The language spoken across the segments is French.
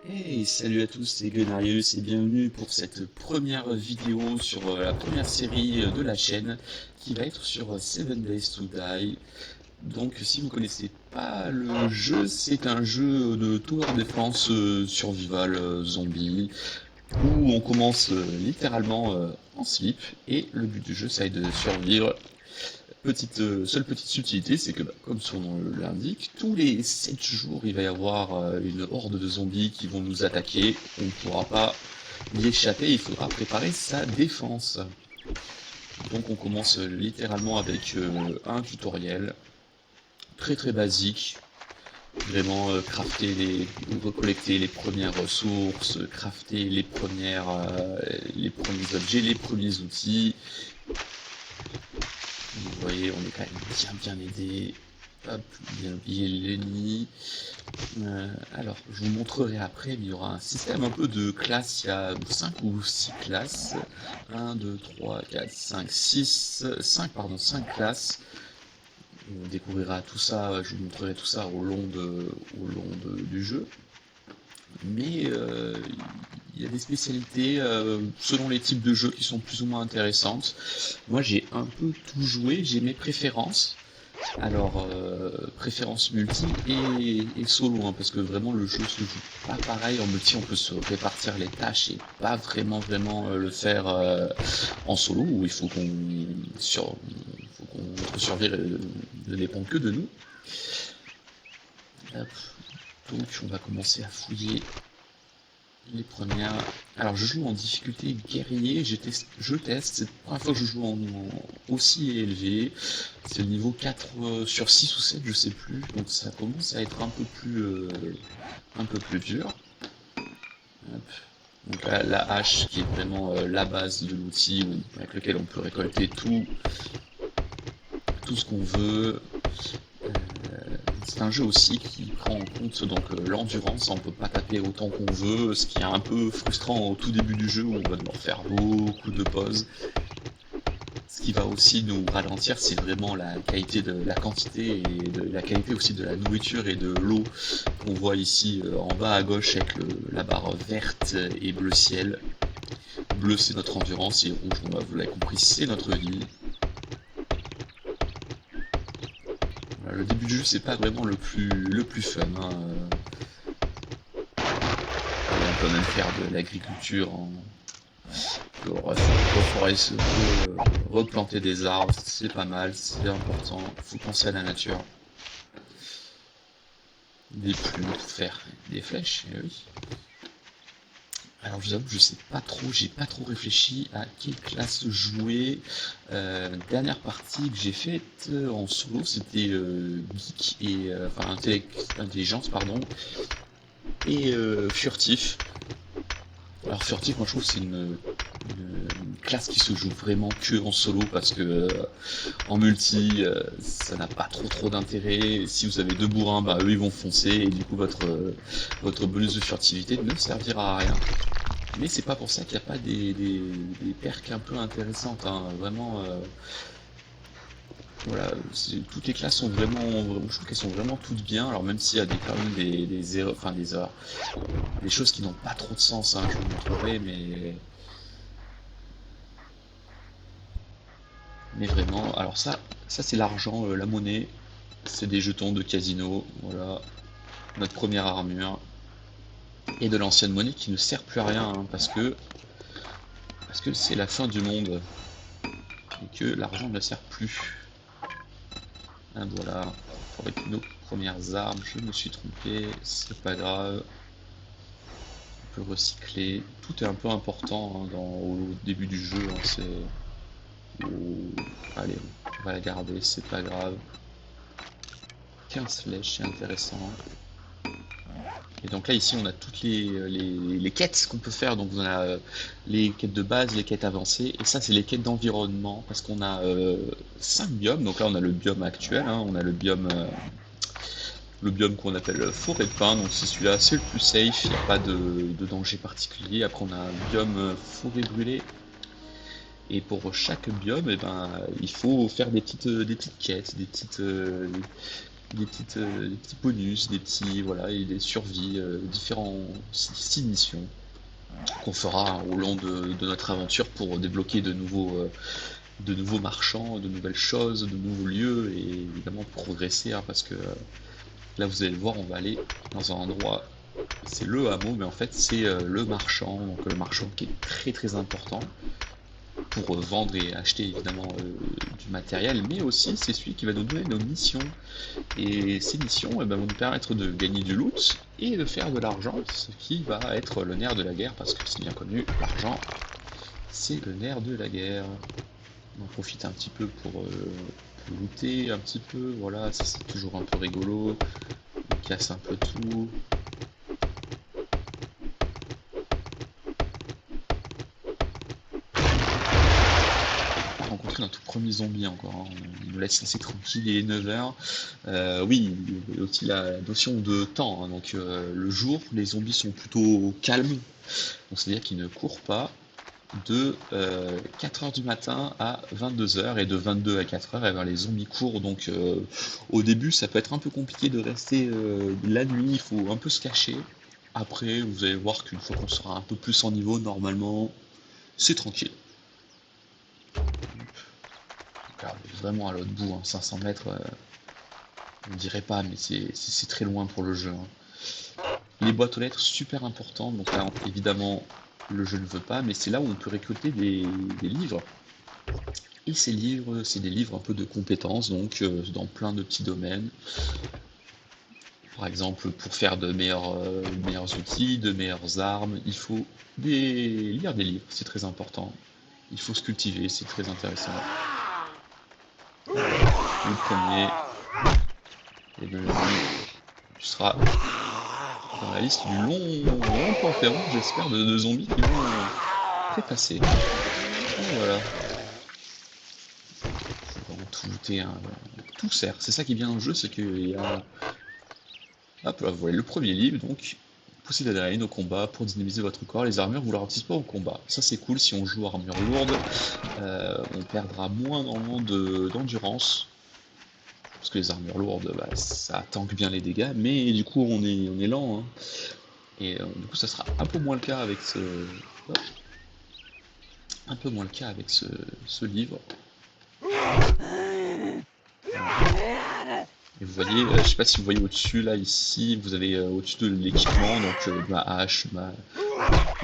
Hey, salut à tous, c'est Glenarius et bienvenue pour cette première vidéo sur la première série de la chaîne qui va être sur Seven Days to Die. Donc si vous connaissez pas le jeu, c'est un jeu de tower defense survival zombie où on commence littéralement en slip et le but du jeu ça est de survivre. Seule petite subtilité, c'est que, bah, comme son nom l'indique, tous les 7 jours, il va y avoir une horde de zombies qui vont nous attaquer. On ne pourra pas y échapper, il faudra préparer sa défense. Donc on commence littéralement avec un tutoriel très très basique. Vraiment recollecter les premières ressources, crafter les premiers objets, les premiers outils. Vous voyez, on est quand même bien aidé. Hop, bien oublier l'ennemi. Alors, je vous montrerai après, mais il y aura un système un peu de classes. Il y a 5 ou 6 classes. 1, 2, 3, 4, 5, 6, 5, pardon, 5 classes. On découvrira tout ça, je vous montrerai tout ça du jeu. Mais il y a des spécialités selon les types de jeux qui sont plus ou moins intéressantes. Moi, j'ai un peu tout joué, j'ai mes préférences. Alors, préférence multi et solo, hein, parce que vraiment le jeu se joue pas pareil. En multi, on peut se répartir les tâches et pas vraiment le faire en solo, où notre survie ne dépend que de nous. Hop. Donc, on va commencer à fouiller les premières. Alors, je joue en difficulté guerrier, je teste, c'est la première fois que je joue en aussi élevé. C'est le niveau 4 sur 6 ou 7, je sais plus. Donc ça commence à être un peu plus dur. Hop. Donc la hache qui est vraiment la base de l'outil avec lequel on peut récolter tout ce qu'on veut. C'est un jeu aussi qui prend en compte donc l'endurance, on peut pas taper autant qu'on veut, ce qui est un peu frustrant au tout début du jeu où on va devoir faire beaucoup de pauses. Ce qui va aussi nous ralentir, c'est vraiment la qualité de la quantité et la qualité aussi de la nourriture et de l'eau qu'on voit ici en bas à gauche avec la barre verte et bleu ciel. Bleu c'est notre endurance et rouge, bon, bah, vous l'avez compris, c'est notre vie. Voilà, le début du jeu c'est pas vraiment le plus fun, hein. On peut même faire de l'agriculture replanter des arbres, c'est pas mal, c'est important, faut penser à la nature. Des plumes pour faire des flèches, eh oui. Alors je vous avoue que je sais pas trop, j'ai pas trop réfléchi à quelle classe jouer. Dernière partie que j'ai faite en solo, c'était geek et enfin intelligence pardon et furtif. Alors furtif, moi je trouve que c'est une classe qui se joue vraiment que en solo parce que en multi ça n'a pas trop d'intérêt. Si vous avez deux bourrins, bah eux ils vont foncer et du coup votre bonus de furtivité ne servira à rien. Mais c'est pas pour ça qu'il n'y a pas des perks un peu intéressantes, hein. Vraiment, voilà, toutes les classes sont je trouve qu'elles sont vraiment toutes bien. Alors même s'il y a quand même des erreurs, enfin des erreurs, des choses qui n'ont pas trop de sens, hein, je vous montrerai, mais vraiment, alors ça c'est l'argent, la monnaie, c'est des jetons de casino, voilà, notre première armure, et de l'ancienne monnaie qui ne sert plus à rien, hein, parce que c'est la fin du monde, et que l'argent ne sert plus. Ah, voilà, pour avec nos premières armes, je me suis trompé, c'est pas grave, on peut recycler, tout est un peu important, hein, au début du jeu, hein, allez, on va la garder, c'est pas grave. 15 flèches, c'est intéressant. Et donc là, ici, on a toutes les quêtes qu'on peut faire. Donc on a les quêtes de base, les quêtes avancées, et ça, c'est les quêtes d'environnement, parce qu'on a 5 biomes. Donc là, on a le biome actuel, hein, on a le biome qu'on appelle forêt de pin, donc c'est celui-là, c'est le plus safe, il n'y a pas de danger particulier. Après, on a un biome forêt brûlée, et pour chaque biome, eh ben, il faut faire des petites quêtes, des petits bonus, des petits, voilà, et des survies, différents styles missions qu'on fera au long de notre aventure pour débloquer de nouveaux marchands, de nouvelles choses, de nouveaux lieux, et évidemment progresser, hein, parce que là vous allez le voir, on va aller dans un endroit, c'est le hameau, mais en fait c'est le marchand, donc le marchand qui est très très important pour vendre et acheter évidemment du matériel, mais aussi c'est celui qui va nous donner nos missions. Et ces missions vont nous permettre de gagner du loot et de faire de l'argent, ce qui va être le nerf de la guerre, parce que c'est bien connu, l'argent c'est le nerf de la guerre. On en profite un petit peu pour looter un petit peu, voilà, ça c'est toujours un peu rigolo, on casse un peu tout. Rencontrer notre premier zombie encore, hein. Il nous laisse assez tranquille, il est 9h. Oui, il y a aussi la notion de temps, hein. Donc le jour, les zombies sont plutôt calmes, donc c'est-à-dire qu'ils ne courent pas de 4h du matin à 22h, et de 22 à 4h, et ben, les zombies courent. Donc au début ça peut être un peu compliqué de rester la nuit, il faut un peu se cacher. Après vous allez voir qu'une fois qu'on sera un peu plus en niveau, normalement c'est tranquille. Alors, vraiment à l'autre bout, hein, 500 mètres, on dirait pas, mais c'est très loin pour le jeu, hein. Les boîtes aux lettres, super important, donc là évidemment le jeu ne veut pas, mais c'est là où on peut récolter des livres. Et ces livres, c'est des livres un peu de compétences, donc dans plein de petits domaines. Par exemple, pour faire de meilleurs outils, de meilleures armes, il faut lire des livres, c'est très important. Il faut se cultiver, c'est très intéressant. Le premier, et bien tu seras dans la liste du long panthéon, j'espère, de zombies qui vont trépasser. Et voilà. Tout looter, hein, tout sert. C'est ça qui est bien dans le jeu, c'est qu'il y a... Hop là, vous voyez le premier livre, donc poussez l'adrénaline au combat pour dynamiser votre corps. Les armures vous ralentissent pas au combat. Ça c'est cool, si on joue armure lourde, on perdra moins d'endurance. Parce que les armures lourdes, bah, ça tank bien les dégâts, mais du coup on est lent, hein. Et du coup ça sera un peu moins le cas avec ce... Hop. Un peu moins le cas avec ce livre. Et vous voyez, je sais pas si vous voyez au-dessus, là, ici, vous avez au-dessus de l'équipement, donc ma hache, vous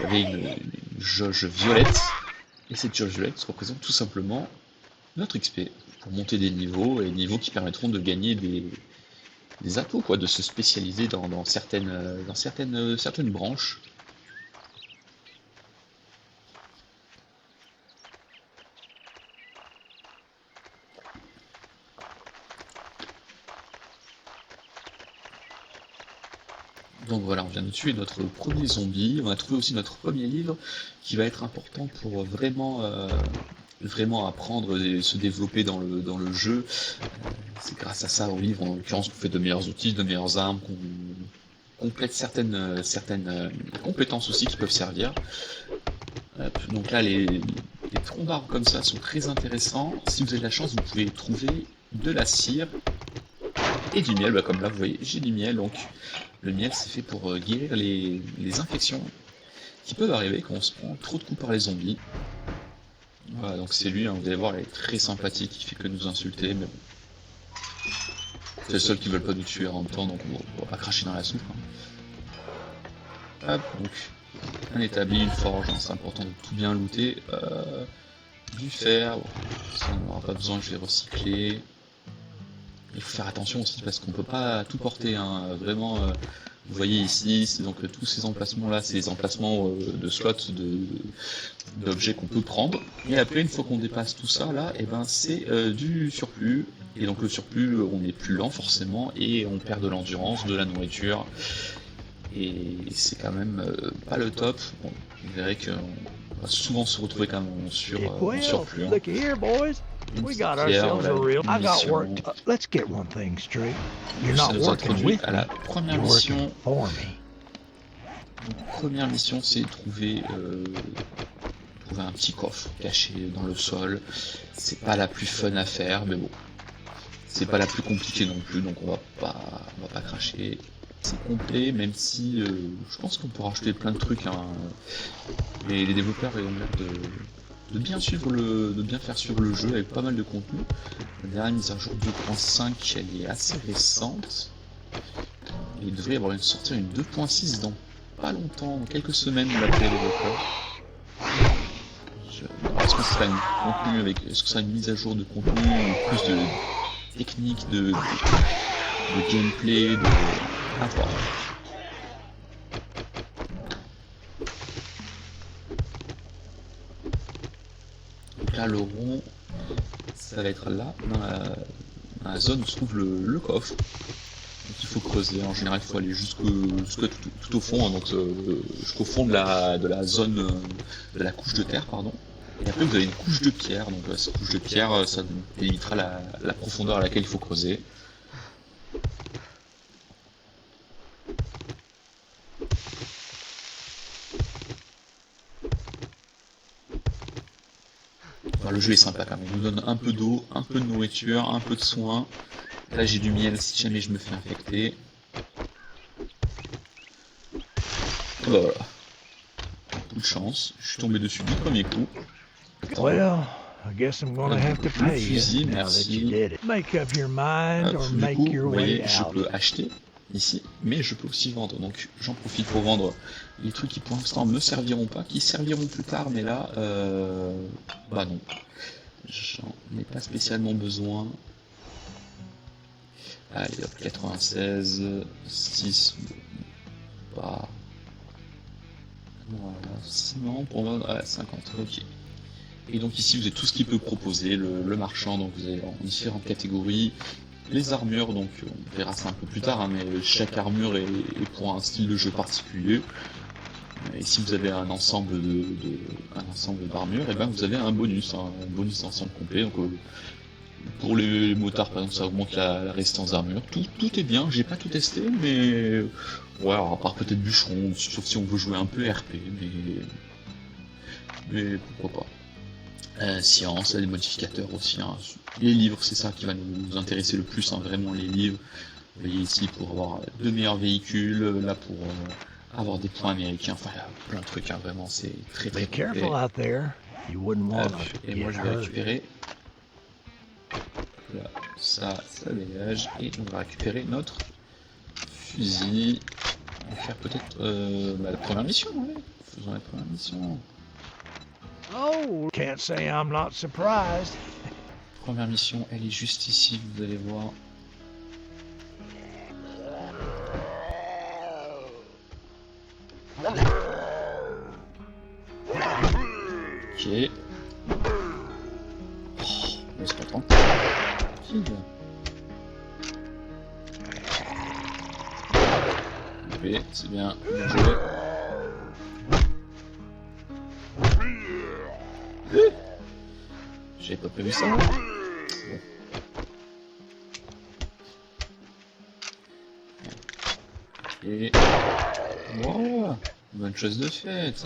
avez une jauge violette, et cette jauge violette représente tout simplement notre XP, pour monter des niveaux, et des niveaux qui permettront de gagner des atouts, quoi, de se spécialiser dans certaines branches. Donc voilà, on vient de tuer notre premier zombie, on a trouvé aussi notre premier livre qui va être important pour vraiment apprendre et se développer dans le jeu. C'est grâce à ça, au livre, en l'occurrence, qu'on fait de meilleurs outils, de meilleures armes, qu'on complète certaines compétences aussi qui peuvent servir. Donc là, les troncs d'arbres comme ça sont très intéressants. Si vous avez de la chance, vous pouvez trouver de la cire et du miel. Bah, comme là, vous voyez, j'ai du miel, donc le miel, c'est fait pour guérir les infections qui peuvent arriver quand on se prend trop de coups par les zombies. Voilà, donc c'est lui, hein, vous allez voir, il est très sympathique, il fait que nous insulter, mais bon. C'est le seul qui veulent pas nous tuer en même temps, donc on va pas cracher dans la soupe, hein. Hop, donc un établi, une forge, hein, c'est important de tout bien looter. Du fer, bon, ça on n'aura pas besoin, je vais recycler. Il faut faire attention aussi parce qu'on peut pas tout porter, hein. Vraiment, vous voyez ici, c'est donc tous ces emplacements là, c'est les emplacements de slots d'objets qu'on peut prendre. Et après, une fois qu'on dépasse tout ça là, et ben c'est du surplus. Et donc le surplus, on est plus lent forcément et on perd de l'endurance, de la nourriture. Et c'est quand même pas le top. Bon, vous verrez qu'on va souvent se retrouver quand même en surplus, hein. Une We petite got pierre, ourselves voilà, a real. I une got mission. work. Let's get one thing straight. You're Ça not nous working introduit with à la me. première You're working mission. for me. Donc, première mission, c'est trouver un petit coffre caché dans le sol. C'est pas la plus fun à faire, mais bon, c'est pas la plus compliquée non plus, donc on va pas cracher. C'est complet, même si je pense qu'on peut rajouter plein de trucs, hein. Mais les développeurs ont l'air de bien suivre de bien faire suivre le jeu avec pas mal de contenu. La dernière mise à jour 2.5, elle est assez récente. Il devrait y avoir sortir une 2.6 dans pas longtemps, dans quelques semaines d'après les développeurs. Est-ce que ce sera est-ce que ce sera une mise à jour de contenu ou plus de technique, de gameplay, à voir. Donc là, le rond, ça va être là, dans la zone où se trouve le coffre. Donc il faut creuser, en général il faut aller tout au fond, hein, donc jusqu'au fond de la zone, de la couche de terre, pardon. Et après vous avez une couche de pierre, donc cette couche de pierre, ça délimitera la profondeur à laquelle il faut creuser. Enfin, le jeu est sympa quand même, il nous donne un peu d'eau, un peu de nourriture, un peu de soins. Là j'ai du miel si jamais je me fais infecter. Et bah voilà. Coup de chance, je suis tombé dessus du premier coup. Well, I guess I'm gonna have to pay you fusil, now that merci. you did it. Make up your mind or Du make coup, your vous voyez, way je out. peux acheter ici, mais je peux aussi vendre. Donc j'en profite pour vendre les trucs qui pour l'instant me serviront pas, qui serviront plus tard, mais là, bah non. J'en ai pas spécialement besoin. Allez hop, 96, 6, bah... Voilà, ciment pour vendre à 50, ok. Et donc ici vous avez tout ce qu'il peut proposer, le marchand, donc vous avez en différentes catégories. Les armures, donc on verra ça un peu plus tard, hein, mais chaque armure est pour un style de jeu particulier. Et si vous avez un ensemble d'armures, et ben vous avez un bonus d'ensemble complet. Donc pour les motards par exemple, ça augmente la résistance d'armure. Tout est bien, j'ai pas tout testé, mais ouais, alors, à part peut-être bûcheron, sauf si on veut jouer un peu RP, mais pourquoi pas. Science, des modificateurs aussi, hein. Les livres, c'est ça qui va nous intéresser le plus, hein, vraiment les livres. Vous voyez ici pour avoir de meilleurs véhicules, là pour avoir des points américains, enfin il y a plein de trucs, hein, vraiment c'est très Be complet. careful out there. You wouldn't want Et to moi get je vais hurt. récupérer là, ça dégage, et on va récupérer notre fusil. On va faire peut-être la première mission, ouais. Faisons la première mission. Oh, can't say I'm not surprised. Première mission, elle est juste ici, vous allez voir. Ok. Oh, laisse-moi tranquille. Ok, c'est bien, bien joué. J'avais pas prévu ça. Bon. Et wow, bonne chose de faite.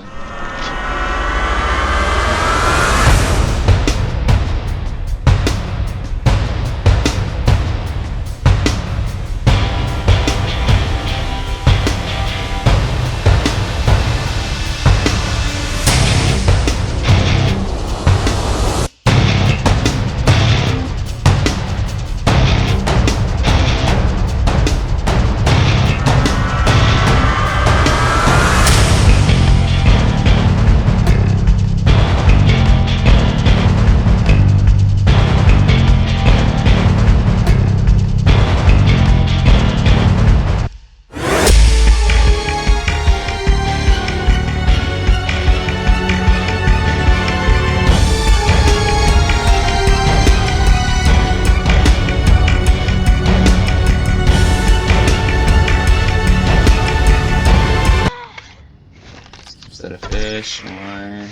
Ça la flèche, ouais.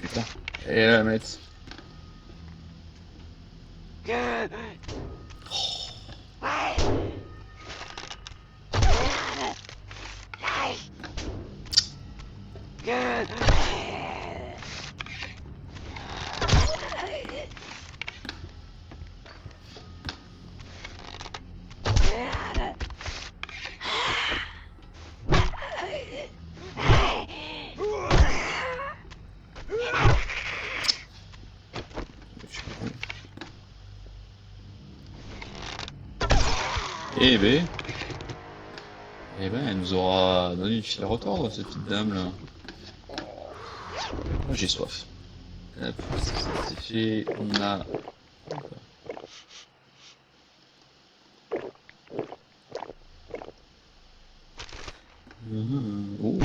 Putain. Et la mettre. Eh ben... Eh ben, elle nous aura donné une file à retordre, cette petite dame là. Moi j'ai soif. Hop, ça c'est fait. On a... Oh.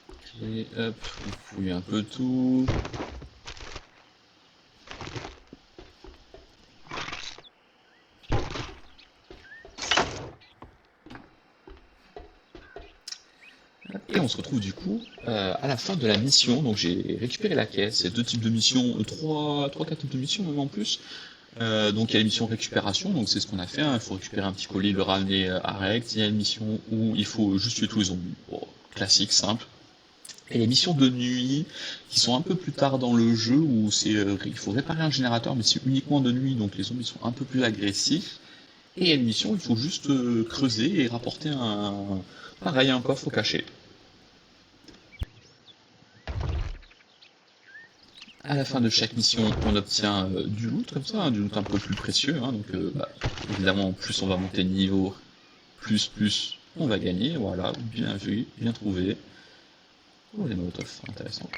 Ok, hop, on fouille un peu tout. Et on se retrouve du coup à la fin de la mission. Donc j'ai récupéré la caisse. Il y a deux types de missions, quatre types de missions même en plus. Donc il y a la mission récupération, donc c'est ce qu'on a fait. Hein. Il faut récupérer un petit colis, le ramener à Rex. Il y a une mission où il faut juste tuer tous les zombies. Bon, classique, simple. Et les missions de nuit, qui sont un peu plus tard dans le jeu, où il faut réparer un générateur, mais c'est uniquement de nuit, donc les zombies sont un peu plus agressifs. Et il y a une mission où il faut juste creuser et rapporter pareil, un coffre caché. À la fin de chaque mission, on obtient du loot comme ça, hein, du loot un peu plus précieux. Hein, donc, évidemment, plus on va monter de niveau, plus on va gagner. Voilà, bien vu, bien trouvé. Oh, les molotovs, intéressant.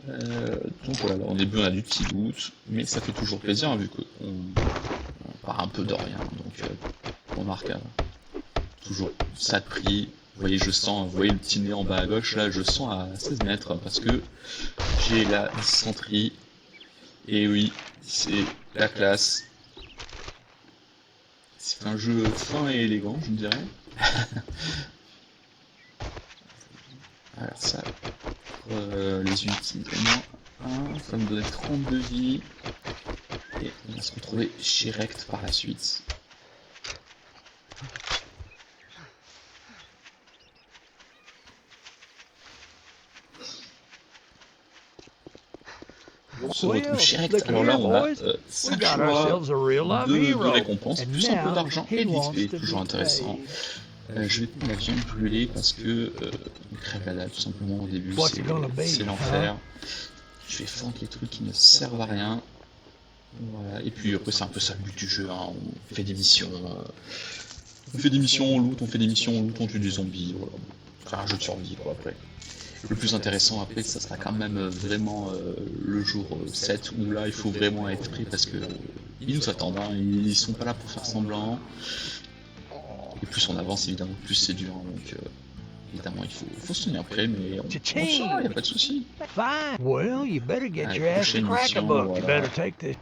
Donc voilà, au début on a du petit loot, mais ça fait toujours plaisir hein, vu qu'on part un peu de rien. Donc on marque toujours ça de prix. Vous voyez, vous voyez le petit nez en bas à gauche, là je sens à 16 mètres parce que j'ai la dysenterie. Et oui, c'est la classe. C'est un jeu fin et élégant, je me dirais. Alors ça, les ultimes, ça me donnait 32 vies. Et on va se retrouver chez Rect par la suite. On se retrouve chez Rect. Alors là, on a 5 choix de récompenses, plus un peu d'argent et de l'XP, toujours intéressant. Je vais prendre la viande brûlée parce que on crève la dalle tout simplement au début, c'est l'enfer. Je vais fendre les trucs qui ne servent à rien. Voilà. Et puis après c'est un peu ça le but du jeu, hein. On fait des missions, on loot, on fait des missions, on loot, on tue des zombies, voilà. C'est un jeu de survie quoi après. Le plus intéressant après ça sera quand même vraiment le jour 7 où là il faut vraiment être pris parce que ils nous attendent, hein. Ils sont pas là pour faire semblant. Et plus on avance évidemment plus c'est dur, hein. Donc évidemment il faut se tenir prêt mais on sort, y a pas de souci. Fine. Well, you better get Allez, your ass to prochaine crack a mission, book. You voilà. better take this.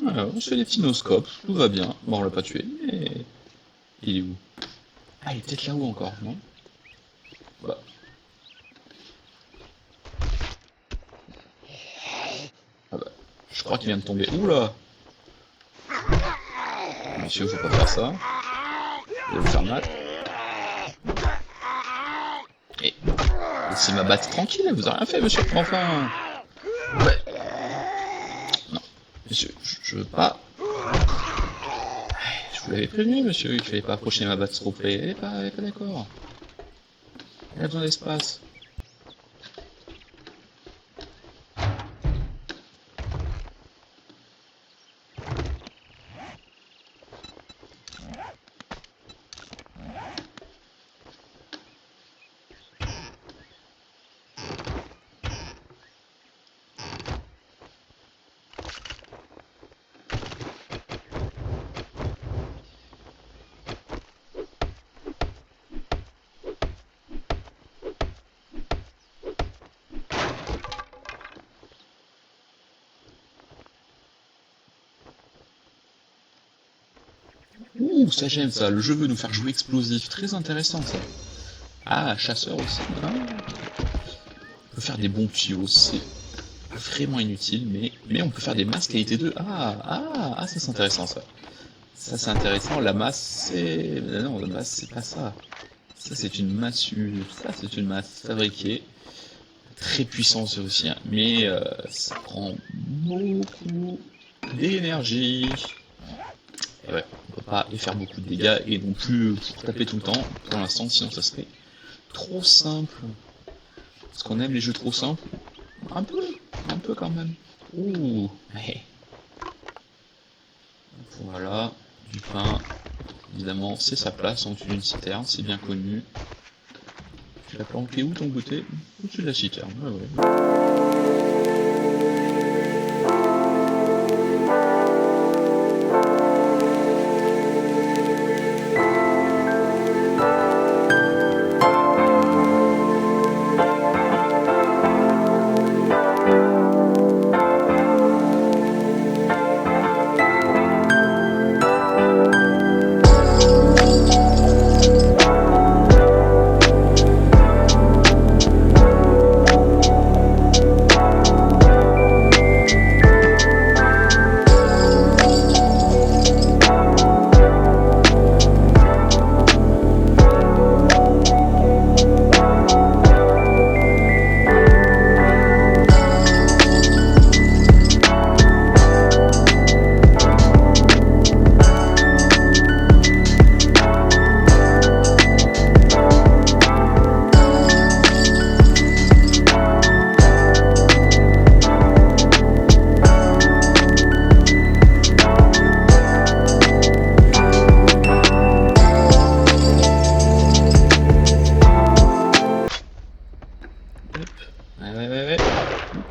Alors, on se fait des petits noscopes, tout va bien. Bon, on l'a pas tué, mais... Il est où? Ah, il est peut-être là-haut encore, non? Bah... Ah bah... Je crois qu'il vient de tomber. Oula! Monsieur, faut pas faire ça. Vous allez vous faire mal. Et... Laissez ma batte tranquille, vous avez rien fait, monsieur. Enfin... Ouais. Non. Monsieur, je veux pas... Je vous l'avais prévenu, monsieur, il fallait pas approcher ma batte trop près. Elle est pas d'accord. Elle a besoin d'espace. Ouh, ça j'aime ça, le jeu veut nous faire jouer explosif, très intéressant ça. Ah, chasseur aussi, hein. On peut faire des bons tuyaux, c'est vraiment inutile, mais on peut faire des masses qualité 2. Ah, ça c'est intéressant ça. Ça c'est intéressant, la masse c'est... Non, la masse c'est pas ça. Ça c'est une massue, ça c'est une masse fabriquée. Très puissant ça aussi, hein. Mais ça prend beaucoup d'énergie. Et ouais, on peut pas y faire beaucoup de dégâts et non plus pour taper tout le temps, pour l'instant, sinon ça serait trop simple. Parce qu'on aime les jeux trop simples. Un peu quand même. Ouh, ouais. Voilà, du pain. Évidemment, c'est sa place en dessous d'une citerne, c'est bien connu. Tu l'as planqué où ton goûter? Au-dessus de la citerne, ouais. Ouais.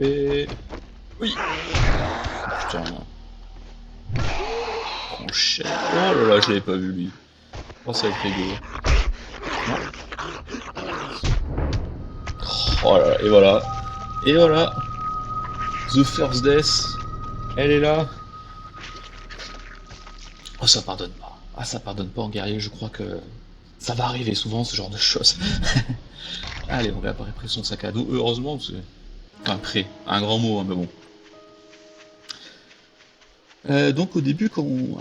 Et... Oui. Putain. Enchaîne. Oh là là, je l'avais pas vu lui. Oh, ça va être rigolo. Oh là là, et voilà. Et voilà. The First Death. Elle est là. Oh, ça pardonne pas. Ah, ça pardonne pas en guerrier, je crois que ça va arriver souvent ce genre de choses. Allez, on va apparaître après son sac à dos. Heureusement, parce que... Enfin, prêt. Un grand mot, hein, mais bon. Donc au début,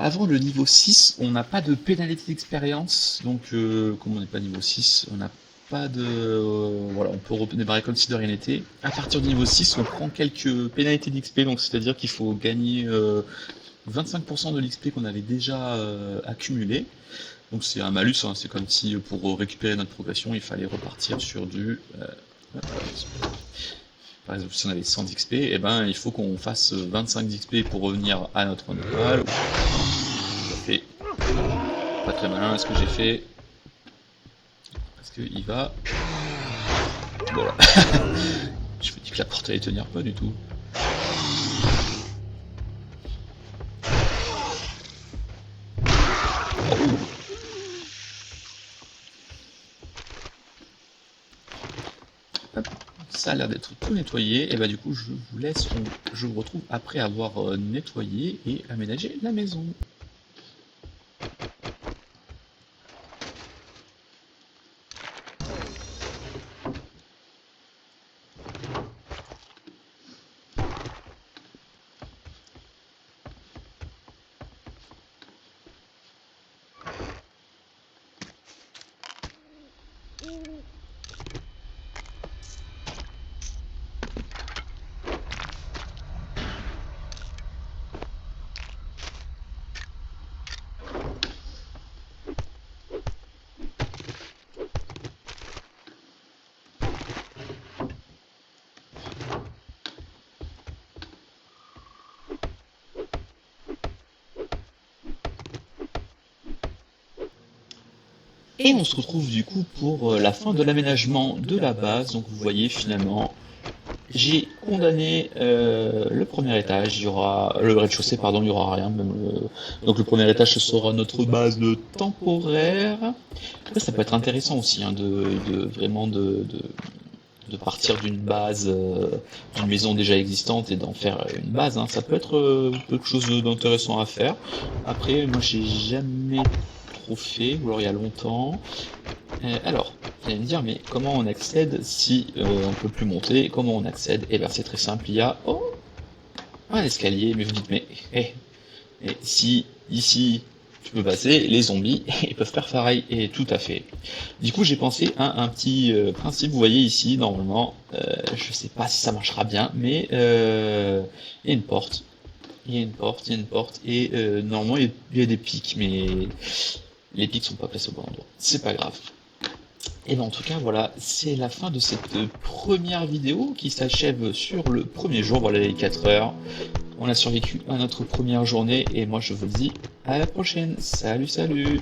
avant le niveau 6, on n'a pas de pénalité d'expérience. Donc comme on n'est pas niveau 6, on n'a pas de... voilà, on peut redémarrer comme si de rien n'était. À partir du niveau 6, on prend quelques pénalités d'XP, donc c'est-à-dire qu'il faut gagner 25% de l'XP qu'on avait déjà accumulé. Donc c'est un malus, hein, c'est comme si pour récupérer notre progression, il fallait repartir sur du... par exemple, si on avait 100 d'XP, eh ben, il faut qu'on fasse 25 d'XP pour revenir à notre normal. Ça fait pas très malin ce que j'ai fait. Parce qu'il va... Voilà. Je me dis que la porte allait tenir pas du tout. Oh. ça a l'air d'être tout nettoyé, et bah du coup je vous laisse, je vous retrouve après avoir nettoyé et aménagé la maison. Et on se retrouve du coup pour la fin de l'aménagement de la base. Donc vous voyez finalement, j'ai condamné le premier étage, il y aura le rez-de-chaussée, pardon, il y aura rien. Donc le premier étage ce sera notre base temporaire. Après, ça peut être intéressant aussi hein, de partir d'une base, d'une maison déjà existante et d'en faire une base. Hein. Ça peut être quelque chose d'intéressant à faire. Après, moi j'ai jamais trop fait, ou alors il y a longtemps. Alors, vous allez me dire, mais comment on accède si on peut plus monter? Comment on accède? Eh bien c'est très simple, il y a un escalier, mais vous dites, mais si ici tu peux passer, les zombies ils peuvent faire pareil, et tout à fait. Du coup j'ai pensé à un petit principe, vous voyez ici, normalement, je sais pas si ça marchera bien, mais il y a une porte. Il y a une porte, et normalement il y a des pics, mais les pics sont pas placés au bon endroit. C'est pas grave. Et ben en tout cas voilà, c'est la fin de cette première vidéo qui s'achève sur le premier jour, voilà les 4 heures. On a survécu à notre première journée et moi je vous dis à la prochaine. Salut salut.